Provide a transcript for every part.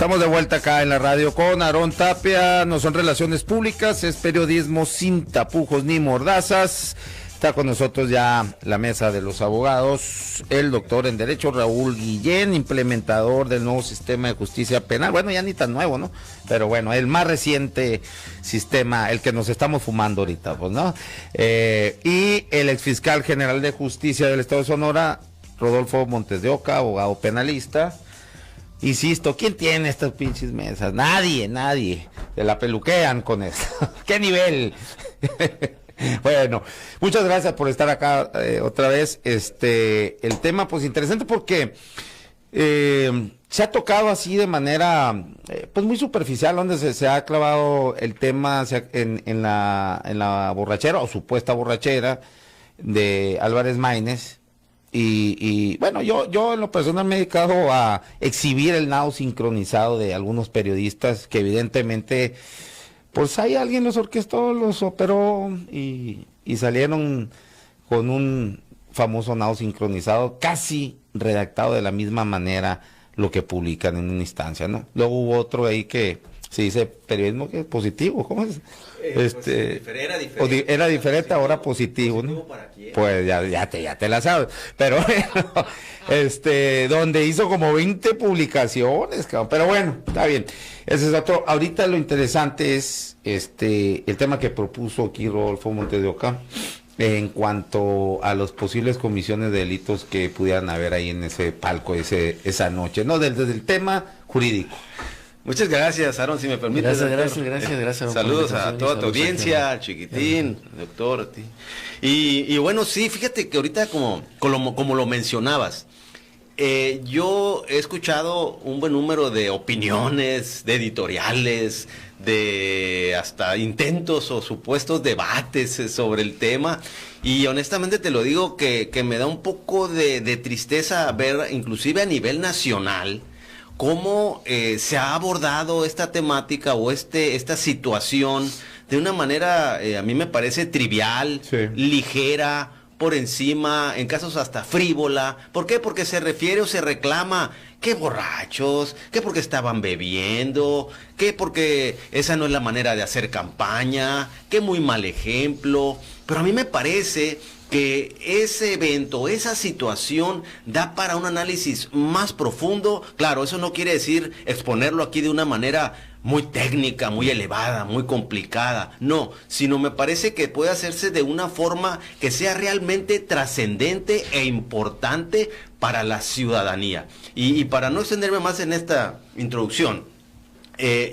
Estamos de vuelta acá en la radio con Aarón Tapia. No son relaciones públicas, es periodismo sin tapujos ni mordazas. Está con nosotros ya la mesa de los abogados, el doctor en Derecho Raúl Guillén, implementador del nuevo sistema de justicia penal. Bueno, ya ni tan nuevo, ¿no? Pero bueno, el más reciente sistema, el que nos estamos fumando ahorita, pues, ¿no? Y el exfiscal general de justicia del Estado de Sonora, Rodolfo Montes de Oca, abogado penalista. Insisto, ¿quién tiene estas pinches mesas? Nadie. Se la peluquean con esto. ¿Qué nivel? Bueno, muchas gracias por estar acá otra vez. El tema, pues, interesante porque se ha tocado así de manera, pues, muy superficial, donde se ha clavado el tema en la borrachera o supuesta borrachera de Álvarez Maínez. Y bueno, yo en lo personal me he dedicado a exhibir el nado sincronizado de algunos periodistas que evidentemente, pues ahí alguien los orquestó, los operó y salieron con un famoso nado sincronizado, casi redactado de la misma manera lo que publican en una instancia, ¿no? Luego hubo otro ahí que se dice periodismo que es positivo, ¿cómo es? Era diferente, ahora positivo, ¿no? Pues ya te la sabes, pero bueno, donde hizo como 20 publicaciones, cabrón. Pero bueno, está bien, ese es otro. Ahorita lo interesante es el tema que propuso aquí Rodolfo Montes de Oca en cuanto a las posibles comisiones de delitos que pudieran haber ahí en ese palco esa noche, ¿no? Desde el tema jurídico. Muchas gracias, Aarón, si me permite. Gracias. Saludos a toda tu audiencia, al Chiquitín, doctor, a ti. Y bueno, sí, fíjate que ahorita como lo mencionabas, yo he escuchado un buen número de opiniones, de editoriales, de hasta intentos o supuestos debates sobre el tema, y honestamente te lo digo que me da un poco de tristeza ver, inclusive a nivel nacional, cómo se ha abordado esta temática o esta situación de una manera, a mí me parece trivial, sí, ligera, por encima, en casos hasta frívola. ¿Por qué? Porque se refiere o se reclama que borrachos, que porque estaban bebiendo, que porque esa no es la manera de hacer campaña, que muy mal ejemplo. Pero a mí me parece que ese evento, esa situación da para un análisis más profundo. Claro, eso no quiere decir exponerlo aquí de una manera muy técnica, muy elevada, muy complicada, no, sino me parece que puede hacerse de una forma que sea realmente trascendente e importante para la ciudadanía. Y para no extenderme más en esta introducción,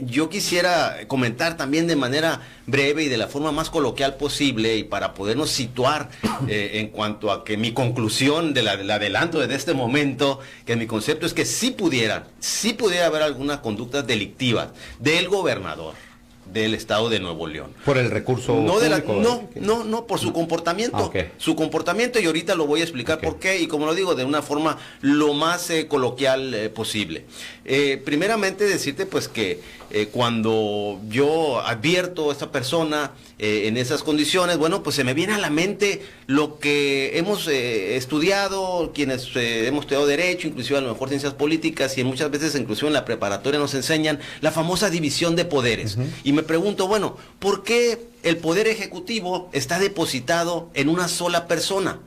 yo quisiera comentar también de manera breve y de la forma más coloquial posible, y para podernos situar en cuanto a que mi conclusión del adelanto desde este momento, que mi concepto es que sí pudiera haber alguna conducta delictiva del gobernador del estado de Nuevo León. ¿Por el recurso público? No, por su comportamiento. Okay. Su comportamiento, y ahorita lo voy a explicar por qué, y como lo digo, de una forma lo más coloquial posible. Primeramente decirte pues que cuando yo advierto a esta persona en esas condiciones, bueno, pues se me viene a la mente lo que hemos estudiado, quienes hemos estudiado Derecho, inclusive a lo mejor Ciencias Políticas, y muchas veces inclusive en la preparatoria nos enseñan la famosa división de poderes. Y me pregunto, bueno, ¿por qué el Poder Ejecutivo está depositado en una sola persona?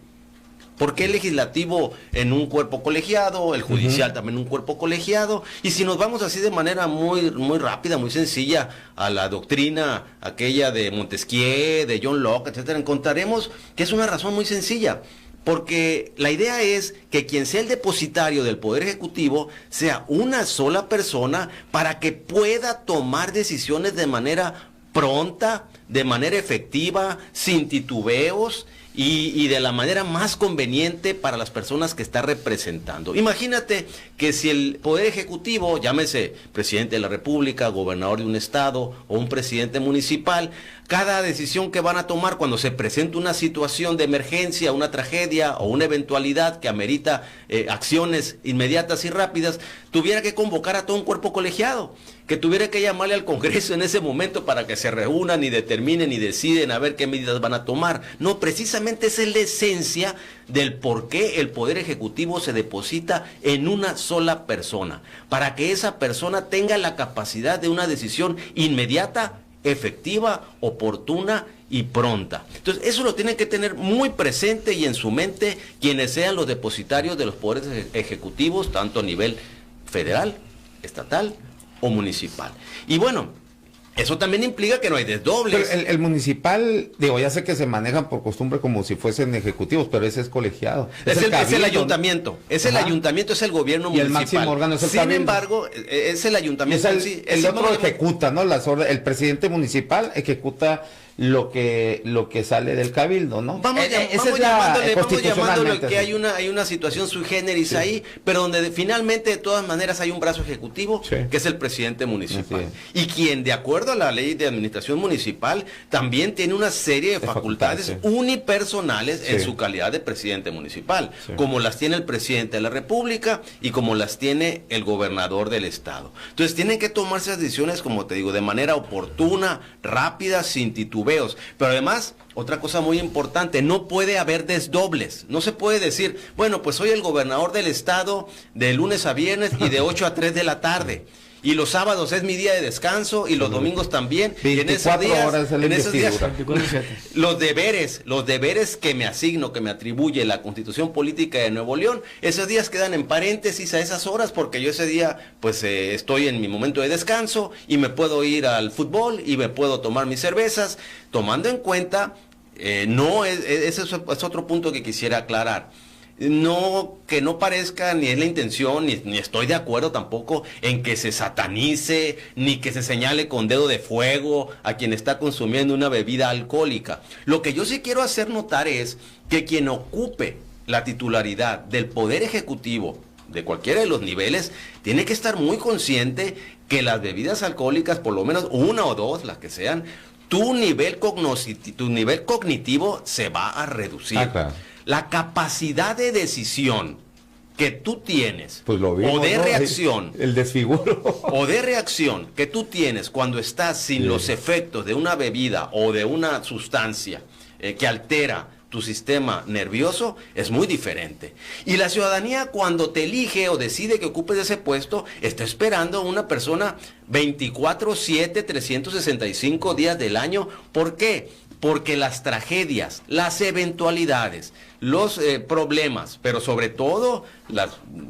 ¿Por qué el legislativo en un cuerpo colegiado, el judicial también en un cuerpo colegiado? Y si nos vamos así de manera muy rápida, muy sencilla, a la doctrina aquella de Montesquieu, de John Locke, etcétera, encontraremos que es una razón muy sencilla. Porque la idea es que quien sea el depositario del Poder Ejecutivo sea una sola persona para que pueda tomar decisiones de manera pronta, de manera efectiva, sin titubeos, y de la manera más conveniente para las personas que está representando. Imagínate que si el Poder Ejecutivo, llámese presidente de la República, gobernador de un estado o un presidente municipal, cada decisión que van a tomar cuando se presenta una situación de emergencia, una tragedia o una eventualidad que amerita acciones inmediatas y rápidas, tuviera que convocar a todo un cuerpo colegiado, que tuviera que llamarle al Congreso en ese momento para que se reúnan y determinen y deciden a ver qué medidas van a tomar. No, precisamente esa es la esencia del por qué el Poder Ejecutivo se deposita en una sola persona, para que esa persona tenga la capacidad de una decisión inmediata, efectiva, oportuna y pronta. Entonces, eso lo tienen que tener muy presente y en su mente quienes sean los depositarios de los poderes ejecutivos, tanto a nivel federal, estatal o municipal. Y bueno, eso también implica que no hay desdobles. Pero el municipal, digo, ya sé que se manejan por costumbre como si fuesen ejecutivos, pero ese es colegiado. Es el ayuntamiento, es el ayuntamiento, es el gobierno y municipal. El máximo órgano es el Sin cabildo. embargo, es el ayuntamiento. El otro ejecuta, ¿no? El presidente municipal ejecuta lo que sale del cabildo, ¿no? Vamos llamándole que hay una situación sui generis ahí, pero donde finalmente de todas maneras hay un brazo ejecutivo, que es el presidente municipal. Y quien, de acuerdo a la ley de administración municipal, también tiene una serie de facultades unipersonales en su calidad de presidente municipal, como las tiene el presidente de la República y como las tiene el gobernador del estado. Entonces tienen que tomarse las decisiones, como te digo, de manera oportuna, rápida, sin titubeos. Pero además, otra cosa muy importante, no puede haber desdobles. No se puede decir, bueno, pues soy el gobernador del estado de lunes a viernes y de 8 a 3 de la tarde. Y los sábados es mi día de descanso y los domingos también. 24 horas en esos días, los deberes que me asigno, que me atribuye la Constitución Política de Nuevo León, esos días quedan en paréntesis a esas horas porque yo ese día pues estoy en mi momento de descanso y me puedo ir al fútbol y me puedo tomar mis cervezas, tomando en cuenta, ese es otro punto que quisiera aclarar. No, que no parezca, ni es la intención, ni estoy de acuerdo tampoco en que se satanice, ni que se señale con dedo de fuego a quien está consumiendo una bebida alcohólica. Lo que yo sí quiero hacer notar es que quien ocupe la titularidad del Poder Ejecutivo, de cualquiera de los niveles, tiene que estar muy consciente que las bebidas alcohólicas, por lo menos una o dos, las que sean, tu nivel cognitivo se va a reducir. Claro. La capacidad de decisión que tú tienes, pues lo vimos, o de reacción, el desfiguro, o de reacción que tú tienes cuando estás sin los efectos de una bebida o de una sustancia que altera tu sistema nervioso, es muy diferente. Y la ciudadanía, cuando te elige o decide que ocupes ese puesto, está esperando a una persona 24/7, 365 días del año. ¿Por qué? Porque las tragedias, las eventualidades, los problemas, pero sobre todo,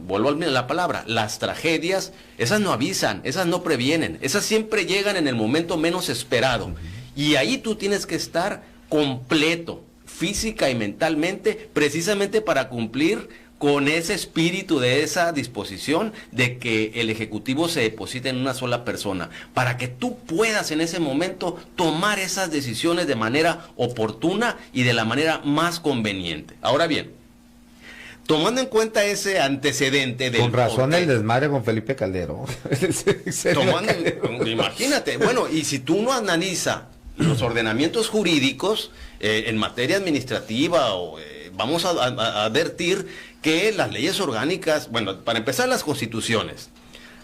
vuelvo a la palabra, las tragedias, esas no avisan, esas no previenen, esas siempre llegan en el momento menos esperado. Y ahí tú tienes que estar completo, física y mentalmente, precisamente para cumplir con ese espíritu de esa disposición de que el Ejecutivo se deposite en una sola persona, para que tú puedas en ese momento tomar esas decisiones de manera oportuna y de la manera más conveniente. Ahora bien, tomando en cuenta ese antecedente del... Con razón el desmadre con Felipe Calderón. Imagínate, bueno, y si tú no analizas los ordenamientos jurídicos en materia administrativa o... vamos a advertir que las leyes orgánicas, bueno, para empezar las constituciones,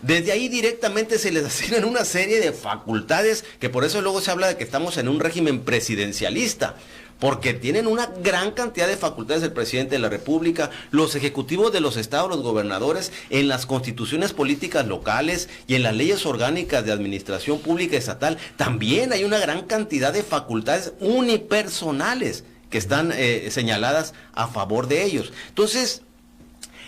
desde ahí directamente se les asignan una serie de facultades, que por eso luego se habla de que estamos en un régimen presidencialista, porque tienen una gran cantidad de facultades el presidente de la República, los ejecutivos de los estados, los gobernadores, en las constituciones políticas locales y en las leyes orgánicas de administración pública estatal, también hay una gran cantidad de facultades unipersonales que están señaladas a favor de ellos. Entonces,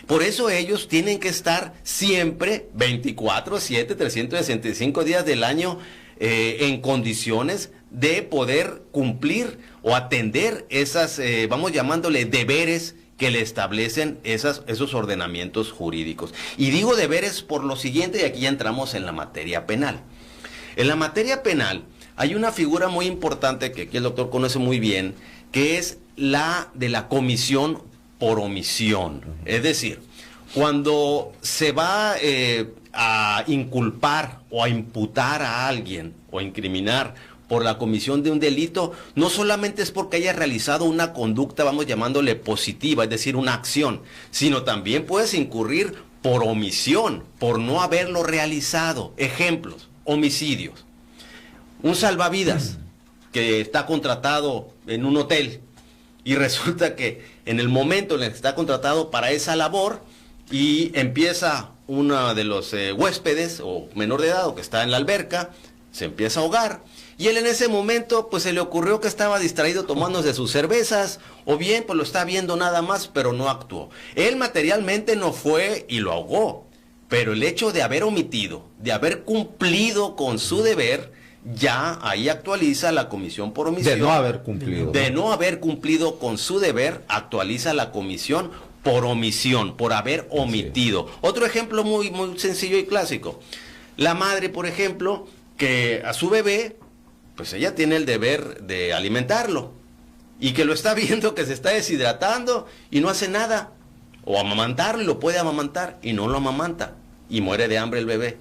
por eso ellos tienen que estar siempre 24/7, 365 días del año en condiciones de poder cumplir o atender esas, vamos llamándole deberes que le establecen esos ordenamientos jurídicos. Y digo deberes por lo siguiente, y aquí ya entramos en la materia penal. En la materia penal hay una figura muy importante que aquí el doctor conoce muy bien, que es la de la comisión por omisión. Es decir, cuando se va a inculpar o a imputar a alguien o a incriminar por la comisión de un delito, no solamente es porque haya realizado una conducta, vamos llamándole positiva, es decir, una acción, sino también puedes incurrir por omisión, por no haberlo realizado. Ejemplos: homicidios. Un salvavidas que está contratado en un hotel y resulta que en el momento en el que está contratado para esa labor y empieza uno de los huéspedes o menor de edad o que está en la alberca, se empieza a ahogar y él en ese momento pues se le ocurrió que estaba distraído tomándose sus cervezas o bien pues lo está viendo nada más, pero no actuó. Él materialmente no fue y lo ahogó, pero el hecho de haber omitido, de haber cumplido con su deber, ya ahí actualiza la comisión por omisión. De no haber cumplido. De no haber cumplido con su deber, actualiza la comisión por omisión, por haber omitido. Sí. Otro ejemplo muy sencillo y clásico. La madre, por ejemplo, que a su bebé, pues ella tiene el deber de alimentarlo y que lo está viendo que se está deshidratando y no hace nada. O amamantarlo, y lo puede amamantar y no lo amamanta y muere de hambre el bebé.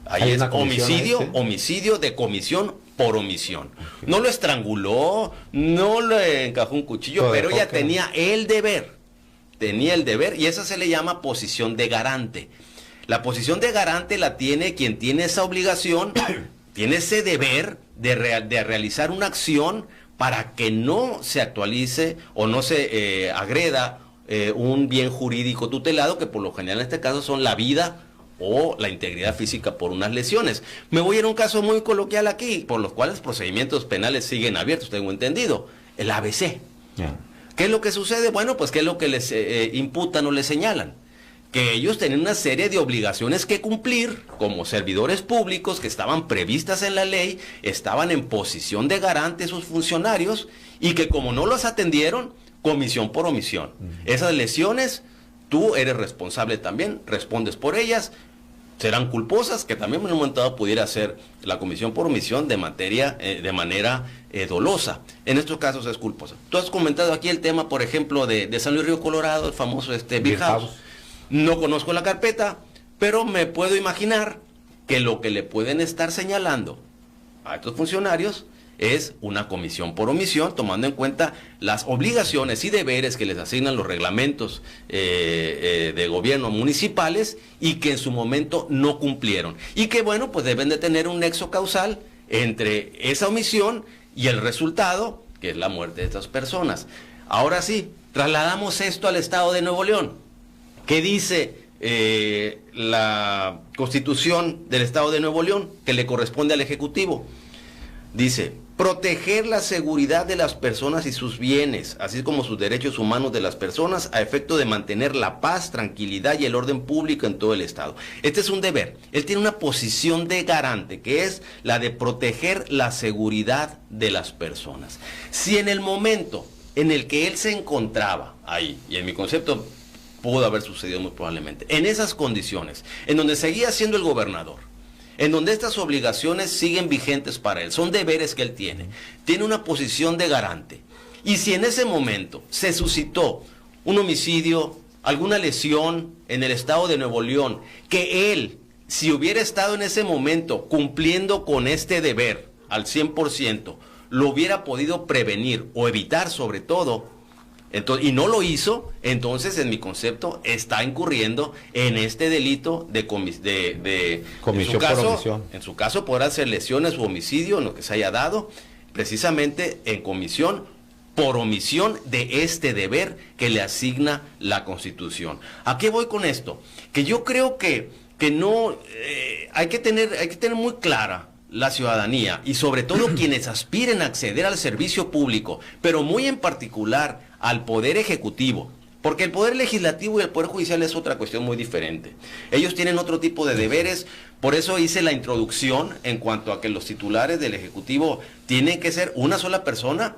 Ahí es homicidio de comisión por omisión. Okay. No lo estranguló, no le encajó un cuchillo, pero ella tenía el deber. Tenía el deber y esa se le llama posición de garante. La posición de garante la tiene quien tiene esa obligación, tiene ese deber de realizar una acción para que no se actualice o no se agreda un bien jurídico tutelado, que por lo general en este caso son la vida o la integridad física por unas lesiones. Me voy a ir a un caso muy coloquial aquí, por los cuales procedimientos penales siguen abiertos, tengo entendido, el ABC. Yeah. ¿Qué es lo que sucede? Bueno, pues ¿qué es lo que les imputan o les señalan? Que ellos tenían una serie de obligaciones que cumplir como servidores públicos que estaban previstas en la ley, estaban en posición de garante sus funcionarios y que como no los atendieron, comisión por omisión. Esas lesiones, tú eres responsable también, respondes por ellas, serán culposas, que también en un momento dado pudiera ser la comisión por omisión de manera dolosa. En estos casos es culposa. Tú has comentado aquí el tema, por ejemplo, de San Luis Río Colorado, el famoso Beer House. No conozco la carpeta, pero me puedo imaginar que lo que le pueden estar señalando a estos funcionarios es una comisión por omisión, tomando en cuenta las obligaciones y deberes que les asignan los reglamentos de gobierno municipales y que en su momento no cumplieron. Y que bueno, pues deben de tener un nexo causal entre esa omisión y el resultado, que es la muerte de estas personas. Ahora sí, trasladamos esto al Estado de Nuevo León. ¿Qué dice la Constitución del Estado de Nuevo León, que le corresponde al Ejecutivo? Dice: proteger la seguridad de las personas y sus bienes, así como sus derechos humanos de las personas, a efecto de mantener la paz, tranquilidad y el orden público en todo el Estado. Este es un deber. Él tiene una posición de garante, que es la de proteger la seguridad de las personas. Si en el momento en el que él se encontraba ahí, y en mi concepto pudo haber sucedido muy probablemente, en esas condiciones, en donde seguía siendo el gobernador, en donde estas obligaciones siguen vigentes para él, son deberes que él tiene una posición de garante, y si en ese momento se suscitó un homicidio, alguna lesión en el Estado de Nuevo León, que él, si hubiera estado en ese momento cumpliendo con este deber al 100%, lo hubiera podido prevenir o evitar sobre todo, entonces, y no lo hizo, entonces en mi concepto está incurriendo en este delito de comisión por omisión. En su caso podrá ser lesiones o homicidio, en lo que se haya dado, precisamente en comisión por omisión de este deber que le asigna la Constitución. ¿A qué voy con esto? Que yo creo que no hay que tener muy clara la ciudadanía y sobre todo quienes aspiren a acceder al servicio público, pero muy en particular al Poder Ejecutivo, porque el Poder Legislativo y el Poder Judicial es otra cuestión muy diferente. Ellos tienen otro tipo de deberes, por eso hice la introducción en cuanto a que los titulares del Ejecutivo tienen que ser una sola persona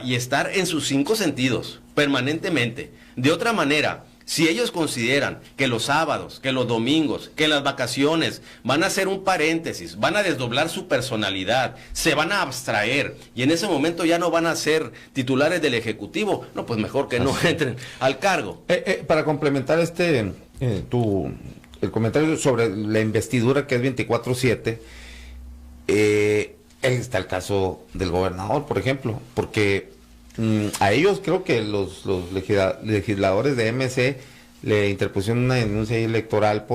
y estar en sus 5 sentidos, permanentemente. De otra manera, si ellos consideran que los sábados, que los domingos, que las vacaciones van a hacer un paréntesis, van a desdoblar su personalidad, se van a abstraer y en ese momento ya no van a ser titulares del Ejecutivo, no, pues mejor que no entren al cargo. Para complementar el comentario sobre la investidura que es 24/7, está el caso del gobernador, por ejemplo, porque a ellos creo que los legisladores de MC le interpusieron una denuncia electoral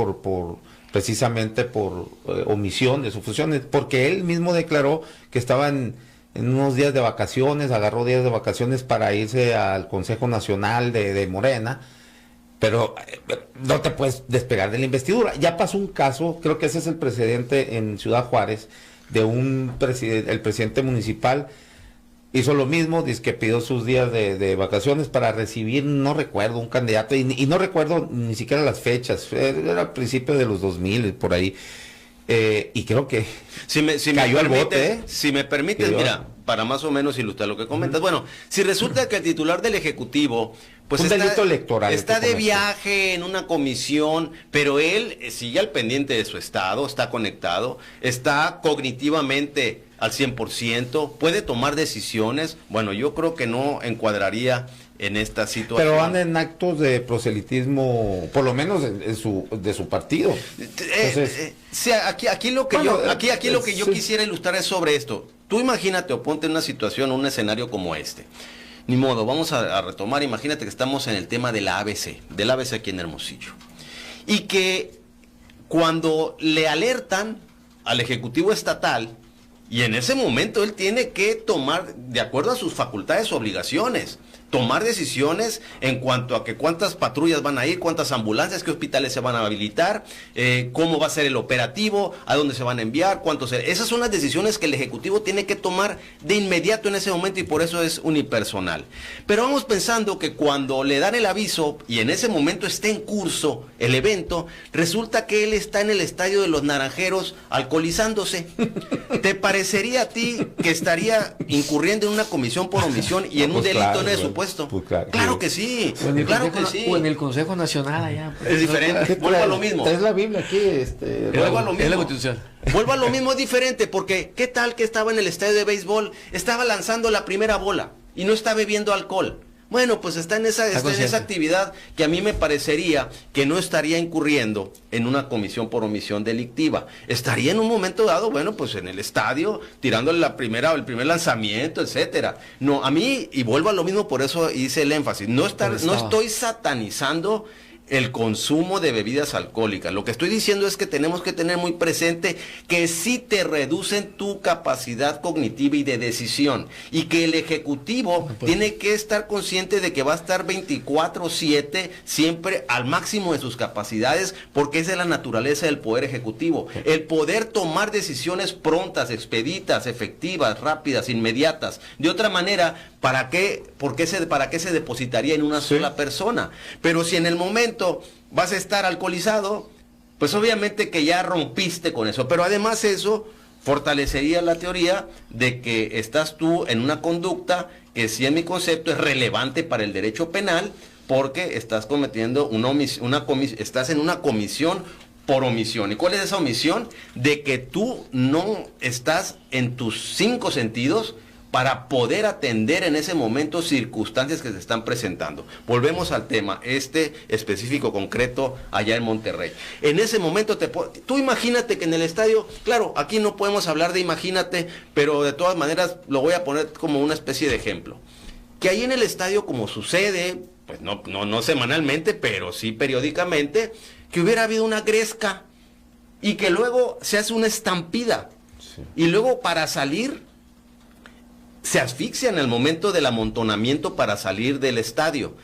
precisamente por omisión de sus funciones, porque él mismo declaró que estaba en unos días de vacaciones, agarró días de vacaciones para irse al Consejo Nacional de Morena, pero no te puedes despegar de la investidura. Ya pasó un caso, creo que ese es el precedente en Ciudad Juárez, de el presidente municipal hizo lo mismo, dice que pidió sus días de vacaciones para recibir, no recuerdo, un candidato, y no recuerdo ni siquiera las fechas, era al principio de los 2000, por ahí, y creo que cayó al bote. Si me permites, mira, para más o menos ilustrar lo que comentas, bueno, si resulta que el titular del Ejecutivo pues un delito electoral está de viaje en una comisión, pero él sigue al pendiente de su estado, está conectado, está cognitivamente al 100%, puede tomar decisiones. Bueno, yo creo que no encuadraría en esta situación. Pero anda en actos de proselitismo, por lo menos de su partido. Entonces, sí, aquí lo que lo que yo quisiera ilustrar es sobre esto. Tú imagínate o ponte en una situación, un escenario como este. Ni modo, vamos a retomar, imagínate que estamos en el tema del ABC aquí en Hermosillo. Y que cuando le alertan al Ejecutivo Estatal, y en ese momento él tiene que tomar, de acuerdo a sus facultades o obligaciones, tomar decisiones en cuanto a que cuántas patrullas van a ir, cuántas ambulancias, qué hospitales se van a habilitar, cómo va a ser el operativo, a dónde se van a enviar, cuántos. Esas son las decisiones que el Ejecutivo tiene que tomar de inmediato en ese momento y por eso es unipersonal. Pero vamos pensando que cuando le dan el aviso y en ese momento está en curso el evento, resulta que él está en el estadio de los Naranjeros alcoholizándose. ¿Te parecería a ti que estaría incurriendo en una comisión por omisión y en un delito en eso? Pues claro que sí, claro que sí. O en el Consejo Nacional allá. Pues. Es diferente, vuelvo a lo mismo. Traes la Biblia aquí, vuelvo a lo mismo. Es la Constitución. Vuelvo a lo mismo, es diferente, porque ¿qué tal que estaba en el estadio de béisbol? Estaba lanzando la primera bola y no está bebiendo alcohol. Bueno, pues está en esa actividad que a mí me parecería que no estaría incurriendo en una comisión por omisión delictiva. Estaría en un momento dado, bueno, pues en el estadio, tirándole el primer lanzamiento, etcétera. No, a mí, y vuelvo a lo mismo, por eso hice el énfasis, no estoy satanizando el consumo de bebidas alcohólicas. Lo que estoy diciendo es que tenemos que tener muy presente que sí te reducen tu capacidad cognitiva y de decisión, y que el Ejecutivo tiene que estar consciente de que va a estar 24/7 siempre al máximo de sus capacidades, porque esa es la naturaleza del Poder Ejecutivo, el poder tomar decisiones prontas, expeditas, efectivas, rápidas, inmediatas. De otra manera, ¿para qué se depositaría en una sola persona? Pero si en el momento vas a estar alcoholizado, pues obviamente que ya rompiste con eso. Pero además eso fortalecería la teoría de que estás tú en una conducta que, sí, en mi concepto es relevante para el derecho penal, porque estás cometiendo estás en una comisión por omisión. ¿Y cuál es esa omisión? De que tú no estás en tus 5 sentidos para poder atender en ese momento circunstancias que se están presentando. Volvemos al tema, específico, concreto, allá en Monterrey. En ese momento, tú imagínate que en el estadio, claro, aquí no podemos hablar de imagínate, pero de todas maneras lo voy a poner como una especie de ejemplo. Que ahí en el estadio, como sucede, pues no semanalmente, pero sí periódicamente, que hubiera habido una gresca y que luego se hace una estampida. Sí. Y luego para salir se asfixia en el momento del amontonamiento para salir del estadio.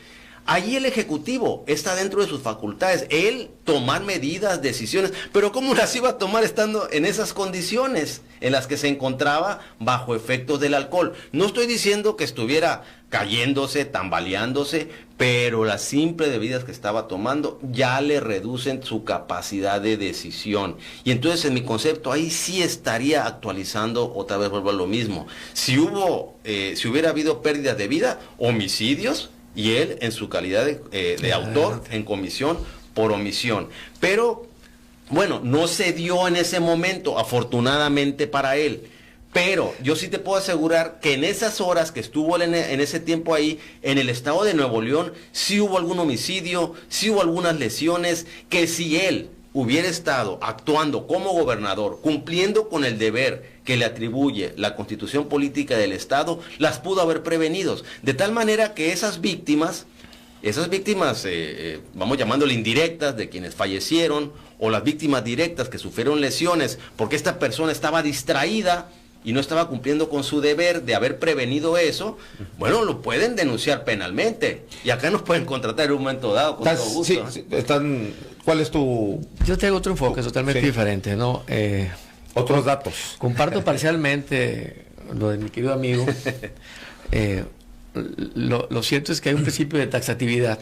Allí el Ejecutivo está dentro de sus facultades, él tomar medidas, decisiones, pero ¿cómo las iba a tomar estando en esas condiciones en las que se encontraba bajo efectos del alcohol? No estoy diciendo que estuviera cayéndose, tambaleándose, pero las simples bebidas que estaba tomando ya le reducen su capacidad de decisión. Y entonces en mi concepto ahí sí estaría actualizando, otra vez vuelvo a lo mismo. Si hubiera habido pérdidas de vida, homicidios, y él en su calidad de autor en comisión por omisión. Pero bueno, no se dio en ese momento, afortunadamente para él. Pero yo sí te puedo asegurar que en esas horas que estuvo en ese tiempo ahí, en el estado de Nuevo León, sí hubo algún homicidio, sí hubo algunas lesiones, que si él hubiera estado actuando como gobernador, cumpliendo con el deber que le atribuye la Constitución Política del Estado, las pudo haber prevenido. De tal manera que esas víctimas, vamos llamándole indirectas, de quienes fallecieron, o las víctimas directas que sufrieron lesiones, porque esta persona estaba distraída y no estaba cumpliendo con su deber de haber prevenido eso, bueno, lo pueden denunciar penalmente. Y acá nos pueden contratar en un momento dado, con todo gusto. Sí, ¿cuál es tu...? Yo tengo otro enfoque totalmente diferente, ¿no? Otros datos. Comparto parcialmente lo de mi querido amigo. Lo cierto es que hay un principio de taxatividad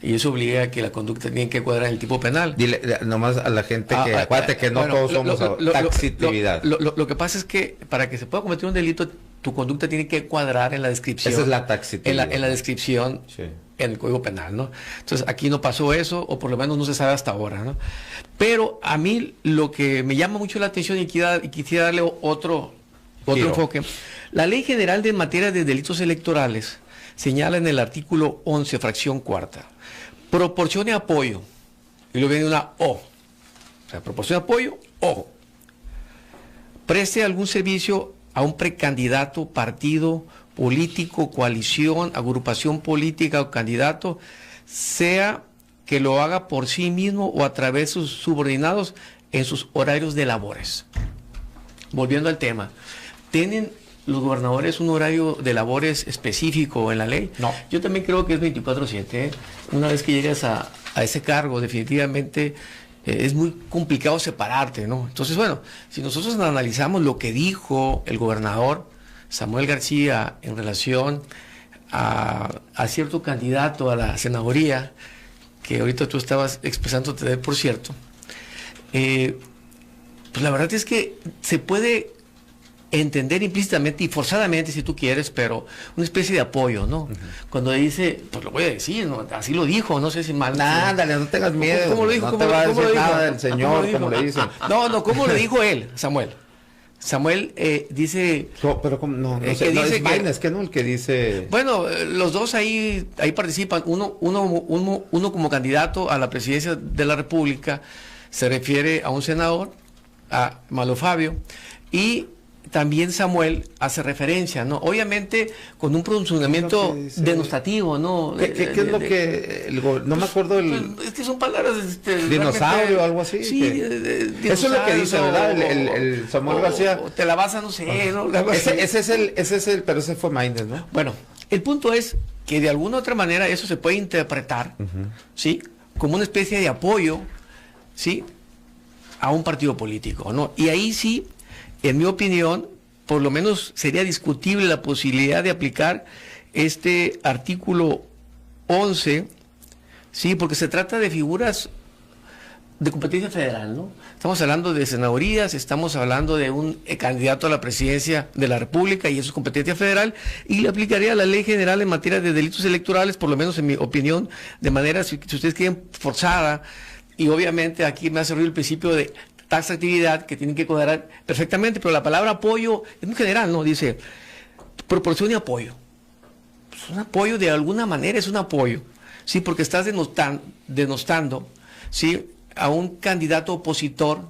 y eso obliga a que la conducta tiene que cuadrar en el tipo penal. Dile nomás a la gente que acuérdate que no todos somos taxatividad. Lo que pasa es que para que se pueda cometer un delito, tu conducta tiene que cuadrar en la descripción. Esa es la taxatividad. En la descripción, sí, en el Código Penal, ¿no? Entonces aquí no pasó eso, o por lo menos no se sabe hasta ahora, ¿no? Pero a mí lo que me llama mucho la atención y quisiera darle otro enfoque. La Ley General de Materia de Delitos Electorales señala en el artículo 11, fracción cuarta, proporcione apoyo, y luego viene una O, o sea, proporcione apoyo, o preste algún servicio a un precandidato, partido político, coalición, agrupación política o candidato, sea que lo haga por sí mismo o a través de sus subordinados en sus horarios de labores. Volviendo al tema, ¿tienen los gobernadores un horario de labores específico en la ley? No. Yo también creo que es 24/7. ¿eh? Una vez que llegas a ese cargo, definitivamente es muy complicado separarte, ¿no? Entonces, bueno, si nosotros analizamos lo que dijo el gobernador Samuel García en relación a cierto candidato a la senaduría, que ahorita tú estabas expresándote de él, por cierto, pues la verdad es que se puede entender implícitamente y forzadamente, si tú quieres, pero una especie de apoyo, ¿no? Cuando dice, pues lo voy a decir, ¿no? Así lo dijo, no sé si mal. Ándale, no tengas miedo. ¿Cómo lo dijo? No ¿Cómo, te va a cómo decir lo dijo? nada del señor, como le dicen. No, ¿cómo lo dijo él, Samuel? Samuel dice... No, pero ¿cómo? No sé, que no, dice es Maines, que no, el que dice... Bueno, los dos ahí participan. Uno como candidato a la presidencia de la República se refiere a un senador, a Malo Fabio, y también Samuel hace referencia, ¿no? Obviamente con un pronunciamiento denostativo, ¿no? ¿Qué es lo que no me acuerdo es que son palabras dinosaurio o algo así. Sí, eso es lo que dice, ¿verdad? El Samuel García. Te la vas a no sé, ¿no? Ese es el, pero ese fue Maínez, ¿no? Bueno, el punto es que de alguna u otra manera eso se puede interpretar, ¿sí? Como una especie de apoyo, ¿sí? A un partido político, ¿no? Y ahí sí, en mi opinión, por lo menos sería discutible la posibilidad de aplicar este artículo 11, sí, porque se trata de figuras de competencia federal, ¿no? Estamos hablando de senadurías, estamos hablando de un candidato a la presidencia de la República y eso es competencia federal, y le aplicaría la Ley General en materia de delitos electorales, por lo menos en mi opinión, de manera, si ustedes quieren, forzada, y obviamente aquí me hace ruido el principio de taxatividad que tienen que cuadrar perfectamente, pero la palabra apoyo es muy general, ¿no? Dice, proporcione apoyo. Pues un apoyo de alguna manera es un apoyo, ¿sí? Porque estás denostando, ¿sí? A un candidato opositor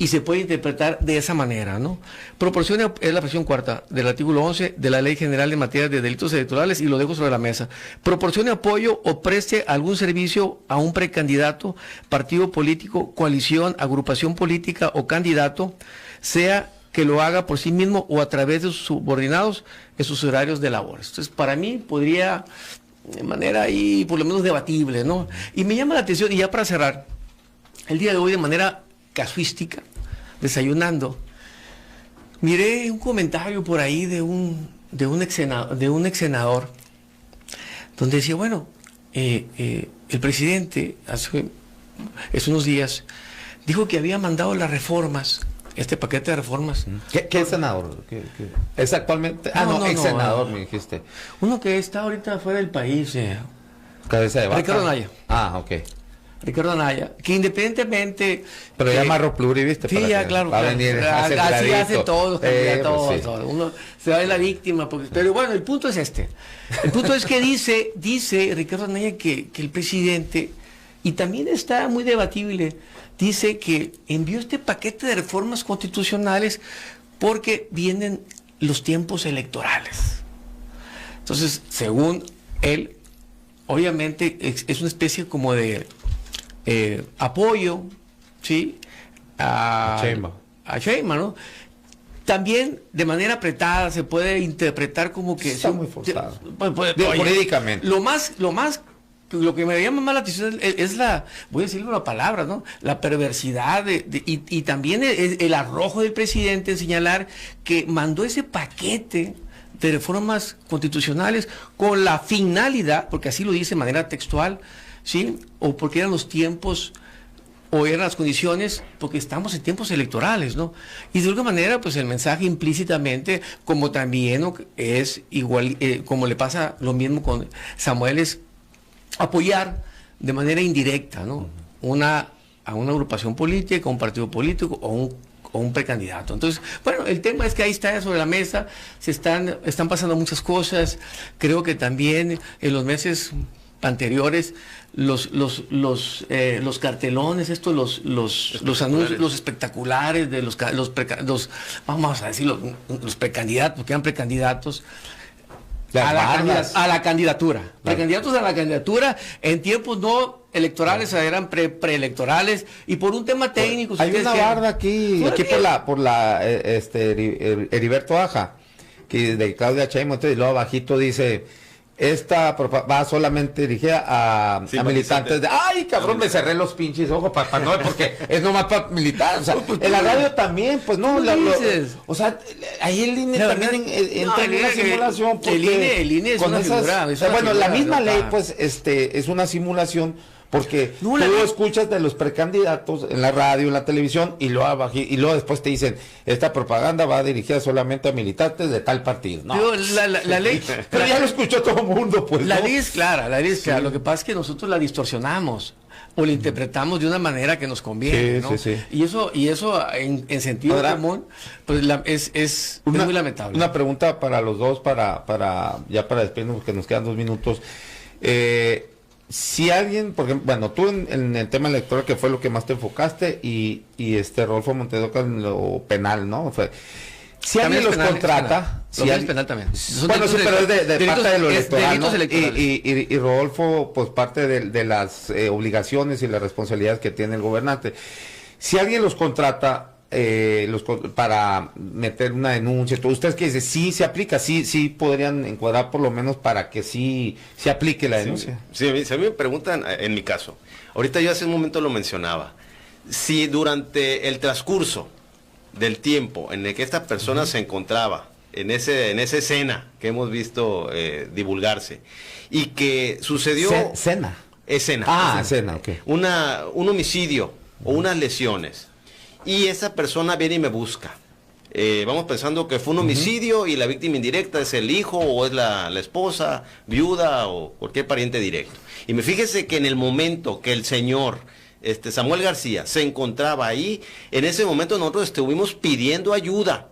y se puede interpretar de esa manera, ¿no? Proporcione, es la fracción cuarta del artículo 11 de la Ley General en materia de delitos electorales y lo dejo sobre la mesa. Proporcione apoyo o preste algún servicio a un precandidato, partido político, coalición, agrupación política o candidato, sea que lo haga por sí mismo o a través de sus subordinados en sus horarios de labores. Entonces, para mí podría, de manera ahí, por lo menos debatible, ¿no? Y me llama la atención, y ya para cerrar, el día de hoy de manera casuística, desayunando, miré un comentario por ahí de un ex senador donde decía, bueno, el presidente hace unos días dijo que había mandado las reformas, este paquete de reformas. ¿Qué senador? ¿Es actualmente? Ex senador, me dijiste. Uno que está ahorita fuera del país. Cabeza de vaca. Ricardo Anaya. Ok. Ricardo Anaya, que independientemente... Pero ya amarro pluri, ¿viste? Sí, ya, claro. Va a venir así hacen todos, todos, sí. todos. Uno se va de la víctima. Pero bueno, el punto es este. El punto es que dice Ricardo Anaya que el presidente Y también está muy debatible, dice que envió este paquete de reformas constitucionales porque vienen los tiempos electorales. Entonces, según él, obviamente es una especie como de apoyo, ¿sí? A Sheinbaum, ¿no? También de manera apretada se puede interpretar como que está muy forzado. Jurídicamente. Lo que me llama más la atención es la, voy a decirle una palabra, ¿no? La perversidad y también el arrojo del presidente en señalar que mandó ese paquete de reformas constitucionales con la finalidad, porque así lo dice de manera textual, ¿sí? O porque eran los tiempos, o eran las condiciones, porque estamos en tiempos electorales, ¿no? Y de alguna manera, pues el mensaje implícitamente, como también, ¿no?, es igual, como le pasa lo mismo con Samuel, es apoyar de manera indirecta, ¿no?, a una agrupación política, a un partido político o un precandidato. Entonces, bueno, el tema es que ahí está sobre la mesa, están pasando muchas cosas. Creo que también en los meses anteriores los cartelones, los anuncios, los espectaculares de los vamos a decir los precandidatos, porque eran precandidatos a la candidatura. Claro. Precandidatos a la candidatura en tiempos no electorales, eran preelectorales, y por un tema técnico. Hay una barda aquí por la Heriberto Aja, que de Claudia Sheinbaum, y luego abajito dice: esta va solamente dirigida a militantes de... ¡Ay, cabrón! Me cerré los pinches ojos para no, porque es nomás para militar. O sea, en la radio también, pues no. O sea, ahí el INE también entra en una simulación. El INE es una figura. Bueno, la misma ley, pues, es una simulación. Porque tú lo escuchas de los precandidatos en la radio, en la televisión, y luego después te dicen: esta propaganda va dirigida solamente a militantes de tal partido. No. La ley... Pero ya lo escuchó todo el mundo, pues. La ley es clara, sí. Lo que pasa es que nosotros la distorsionamos o la interpretamos de una manera que nos conviene, ¿no? Sí. Y eso en sentido común, pues es muy lamentable. Una pregunta para los dos, para despedirnos, porque nos quedan 2 minutos. Si alguien, porque bueno, tú en el tema electoral, que fue lo que más te enfocaste, y Rodolfo Montedoca en lo penal, ¿no? O sea, si alguien los contrata, es penal también. Bueno, sí, pero es de parte de lo electoral, ¿no? Electorales. Y Rodolfo, pues parte de las obligaciones y las responsabilidades que tiene el gobernante. Si alguien los contrata para meter una denuncia, ¿ustedes qué dicen? ¿Sí se aplica? ¿Sí podrían encuadrar por lo menos para que sí se aplique la denuncia? Sí, si a mí me preguntan, en mi caso, ahorita yo hace un momento lo mencionaba, si durante el transcurso del tiempo en el que esta persona se encontraba en esa escena que hemos visto divulgarse, y que sucedió... ¿Escena? Escena, ok. Un homicidio o unas lesiones, y esa persona viene y me busca. Vamos pensando que fue un homicidio y la víctima indirecta es el hijo o es la esposa, viuda o cualquier pariente directo. Y fíjese que en el momento que el señor Samuel García se encontraba ahí, en ese momento nosotros estuvimos pidiendo ayuda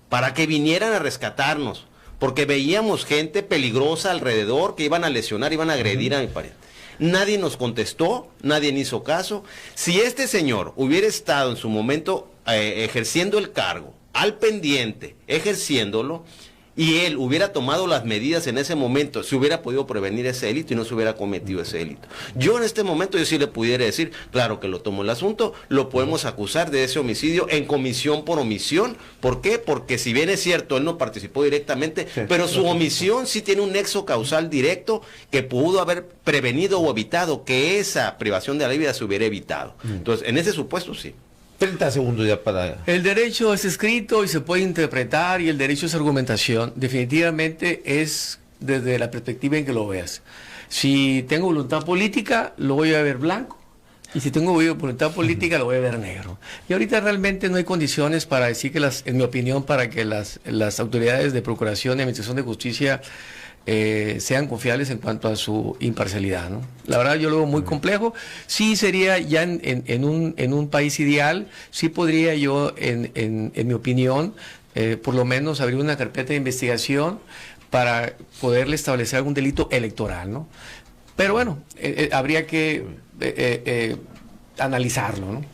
para que vinieran a rescatarnos, porque veíamos gente peligrosa alrededor que iban a lesionar, iban a agredir a mi pariente. Nadie nos contestó, nadie hizo caso. Si este señor hubiera estado en su momento ejerciendo el cargo, al pendiente, ejerciéndolo, y él hubiera tomado las medidas en ese momento, se hubiera podido prevenir ese delito y no se hubiera cometido ese delito. Yo en este momento yo sí le pudiera decir, claro que lo tomo el asunto, lo podemos acusar de ese homicidio en comisión por omisión. ¿Por qué? Porque si bien es cierto, él no participó directamente, pero su omisión sí tiene un nexo causal directo que pudo haber prevenido o evitado que esa privación de la vida se hubiera evitado. Entonces, en ese supuesto sí. 30 segundos ya para... El derecho es escrito y se puede interpretar, y el derecho es argumentación. Definitivamente es desde la perspectiva en que lo veas. Si tengo voluntad política, lo voy a ver blanco, y si tengo voluntad política, lo voy a ver negro. Y ahorita realmente no hay condiciones para decir que en mi opinión, para que las autoridades de procuración y administración de justicia sean confiables en cuanto a su imparcialidad, ¿no? La verdad yo lo veo muy complejo. Sí sería ya en un país ideal, sí podría yo, en mi opinión, por lo menos abrir una carpeta de investigación para poderle establecer algún delito electoral, ¿no? Pero bueno, habría que analizarlo, ¿no?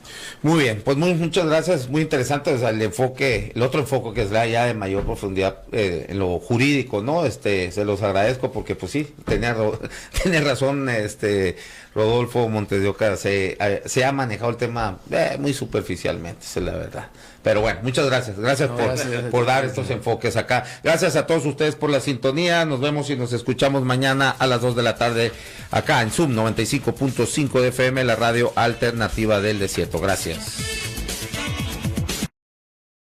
Muy bien, pues muchas gracias, muy interesante, o sea, el otro enfoque que es ya de mayor profundidad en lo jurídico, ¿no? Se los agradezco porque pues sí, tenía razón, Rodolfo Montes de Oca, se ha manejado el tema muy superficialmente, esa es la verdad. Pero bueno, muchas gracias por dar estos enfoques acá. Gracias a todos ustedes por la sintonía, nos vemos y nos escuchamos mañana a las 2 de la tarde acá en Zoom 95.5 de FM, la radio alternativa del desierto. Gracias.